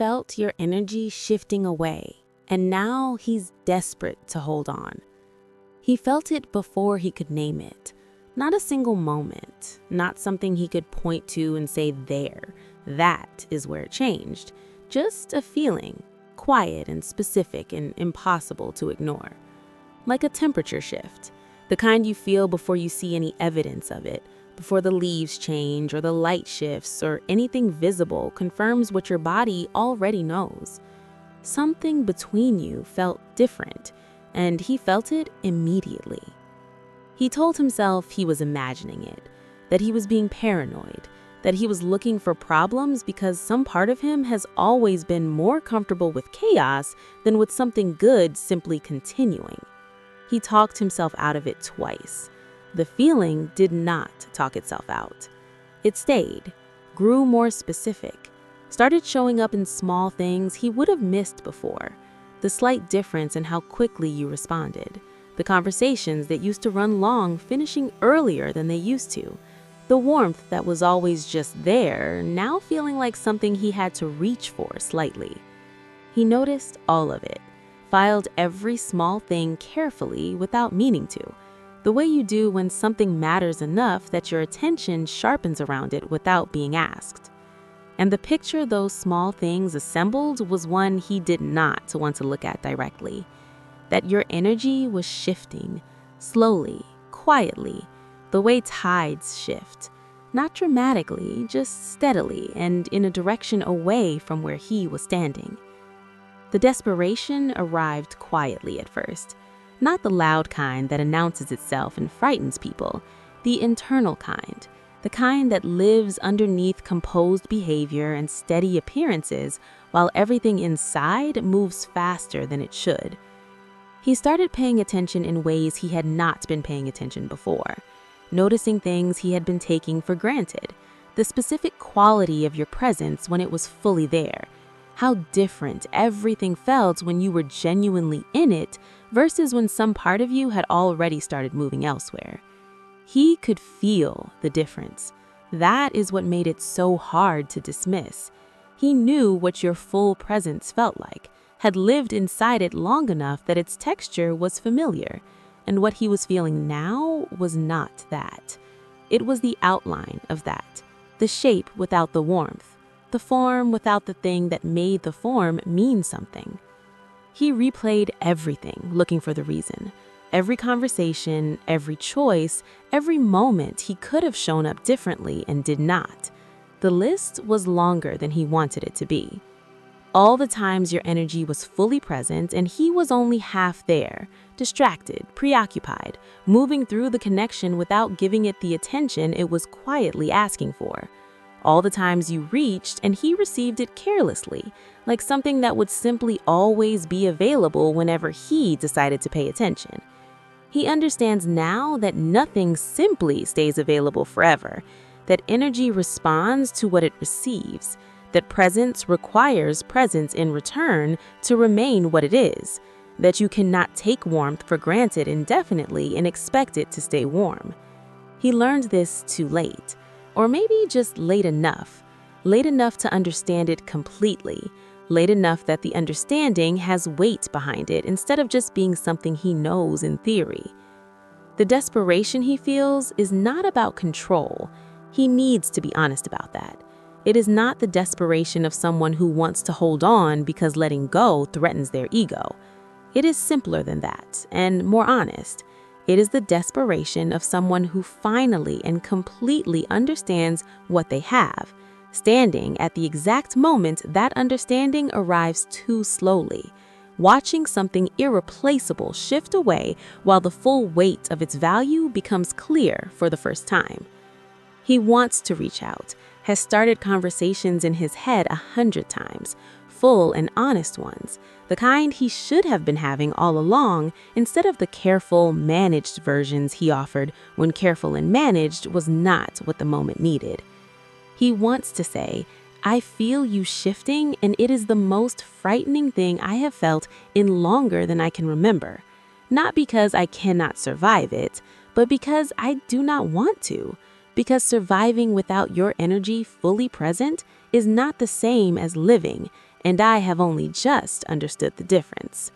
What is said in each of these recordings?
felt your energy shifting away, and now he's desperate to hold on. He felt it before he could name it. Not a single moment, not something he could point to and say, there, that is where it changed. Just a feeling, quiet and specific and impossible to ignore. Like a temperature shift, the kind you feel before you see any evidence of it, before the leaves change or the light shifts or anything visible confirms what your body already knows. Something between you felt different, and he felt it immediately. He told himself he was imagining it, that he was being paranoid, that he was looking for problems because some part of him has always been more comfortable with chaos than with something good simply continuing. He talked himself out of it twice. The feeling did not talk itself out. It stayed, grew more specific, started showing up in small things he would have missed before. The slight difference in how quickly you responded. The conversations that used to run long finishing earlier than they used to. The warmth that was always just there, now feeling like something he had to reach for slightly. He noticed all of it, filed every small thing carefully without meaning to. The way you do when something matters enough that your attention sharpens around it without being asked. And the picture those small things assembled was one he did not want to look at directly. That your energy was shifting, slowly, quietly, the way tides shift. Not dramatically, just steadily and in a direction away from where he was standing. The desperation arrived quietly at first. Not the loud kind that announces itself and frightens people, the internal kind, the kind that lives underneath composed behavior and steady appearances while everything inside moves faster than it should. He started paying attention in ways he had not been paying attention before, noticing things he had been taking for granted, the specific quality of your presence when it was fully there, how different everything felt when you were genuinely in it versus when some part of you had already started moving elsewhere. He could feel the difference. That is what made it so hard to dismiss. He knew what your full presence felt like, had lived inside it long enough that its texture was familiar, and what he was feeling now was not that. It was the outline of that, the shape without the warmth, the form without the thing that made the form mean something. He replayed everything, looking for the reason. Every conversation, every choice, every moment he could have shown up differently and did not. The list was longer than he wanted it to be. All the times your energy was fully present and he was only half there, distracted, preoccupied, moving through the connection without giving it the attention it was quietly asking for. All the times you reached and he received it carelessly, like something that would simply always be available whenever he decided to pay attention. He understands now that nothing simply stays available forever, that energy responds to what it receives, that presence requires presence in return to remain what it is, that you cannot take warmth for granted indefinitely and expect it to stay warm. He learned this too late. Or maybe just late enough to understand it completely, late enough that the understanding has weight behind it instead of just being something he knows in theory. The desperation he feels is not about control. He needs to be honest about that. It is not the desperation of someone who wants to hold on because letting go threatens their ego. It is simpler than that and more honest. It is the desperation of someone who finally and completely understands what they have, standing at the exact moment that understanding arrives too slowly, watching something irreplaceable shift away while the full weight of its value becomes clear for the first time. He wants to reach out, has started conversations in his head 100 times, full and honest ones, the kind he should have been having all along instead of the careful, managed versions he offered when careful and managed was not what the moment needed. He wants to say, I feel you shifting and it is the most frightening thing I have felt in longer than I can remember. Not because I cannot survive it, but because I do not want to. Because surviving without your energy fully present is not the same as living, and I have only just understood the difference.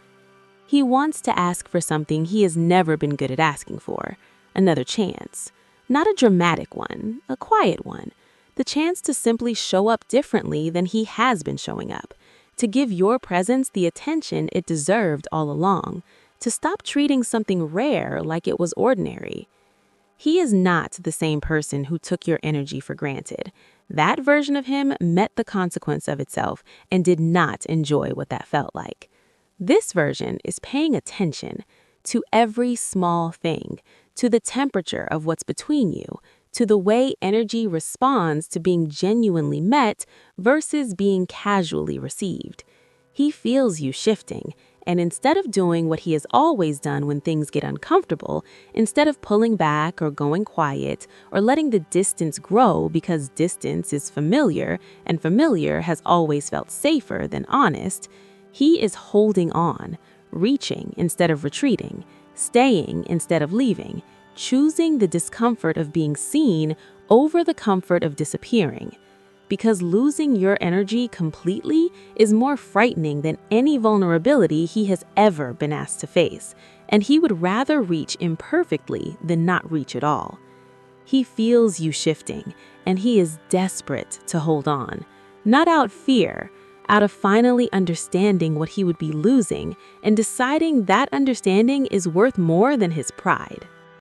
He wants to ask for something he has never been good at asking for, another chance. Not a dramatic one, a quiet one. The chance to simply show up differently than he has been showing up, to give your presence the attention it deserved all along, to stop treating something rare like it was ordinary. He is not the same person who took your energy for granted. That version of him met the consequence of itself and did not enjoy what that felt like. This version is paying attention to every small thing, to the temperature of what's between you, to the way energy responds to being genuinely met versus being casually received. He feels you shifting, and instead of doing what he has always done when things get uncomfortable, instead of pulling back or going quiet or letting the distance grow because distance is familiar and familiar has always felt safer than honest, he is holding on, reaching instead of retreating, staying instead of leaving, choosing the discomfort of being seen over the comfort of disappearing. Because losing your energy completely is more frightening than any vulnerability he has ever been asked to face, and he would rather reach imperfectly than not reach at all. He feels you shifting, and he is desperate to hold on, not out fear, out of finally understanding what he would be losing and deciding that understanding is worth more than his pride.